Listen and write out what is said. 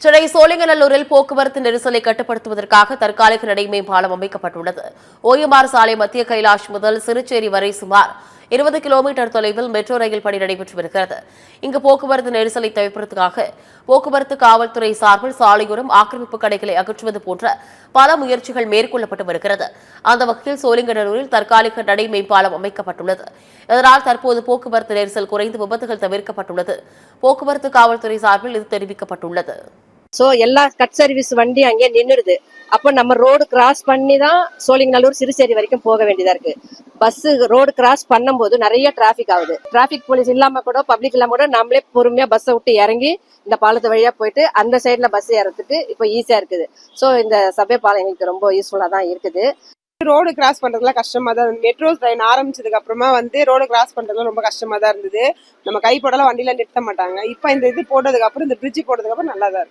சென்னை சோழிங்கநல்லூரில் போக்குவரத்து நெரிசலை கட்டுப்படுத்துவதற்காக தற்காலிக நடைமேம்பாலம் அமைக்கப்பட்டுள்ளது. ஓஎம்ஆர் சாலை மத்திய கைலாஷ் முதல் சிறுச்சேரி வரை சுமார் 20 கிலோமீட்டர் தொலைவில் மெட்ரோ ரயில் பணி நடைபெற்று வருகிறது. இங்கு போக்குவரத்து நெரிசலை தவிர்ப்பதற்காக போக்குவரத்து காவல்துறை சார்பில் சாலையோரம் ஆக்கிரமிப்பு கடைகளை அகற்றுவது போன்ற பல முயற்சிகள் மேற்கொள்ளப்பட்டு வருகிறது. அந்த வகையில் சோழிங்கநல்லூரில் தற்காலிக நடை மேம்பாலம் அமைக்கப்பட்டுள்ளது. இதனால் தற்போது போக்குவரத்து நெரிசல் குறைந்து விபத்துகள் தவிர்க்கப்பட்டுள்ளது. போக்குவரத்து காவல்துறை சார்பில் இது தெரிவிக்கப்பட்டுள்ளது. எல்லா கட் சர்வீஸ் வண்டி அங்கே நின்னுடுது. அப்ப நம்ம ரோடு கிராஸ் பண்ணி தான் சோழிங்கநல்லூர் சிறுசேரி வரைக்கும் போக வேண்டியதா இருக்கு. பஸ் ரோடு கிராஸ் பண்ணும்போது நிறைய டிராபிக் ஆகுது. டிராபிக் போலீஸ் இல்லாம கூட பப்ளிக் இல்லாம கூட நம்மளே பொறுமையா பஸ்ஸை விட்டு இறங்கி இந்த பாலத்து வழியா போயிட்டு அந்த சைட்ல பஸ் ஏறதுக்கு இப்ப ஈஸியா இருக்குது. இந்த சபை பாலம் எங்களுக்கு ரொம்ப யூஸ்ஃபுல்லா தான் இருக்குது. ரோடு கிராஸ் பண்றதுலாம் கஷ்டமா தான் இருந்தது. மெட்ரோ ட்ரெயின் ஆரம்பிச்சதுக்கு அப்புறமா ரோடு கிராஸ் பண்றதுலாம் ரொம்ப கஷ்டமா தான் இருந்தது. நம்ம கை போடலாம் வண்டியில நிறுத்த மாட்டாங்க. இப்ப இந்த இது போட்டதுக்கு அப்புறம் இந்த பிரிட்ஜ் போட்டதுக்கு அப்புறம் நல்லா தான் இருக்கு.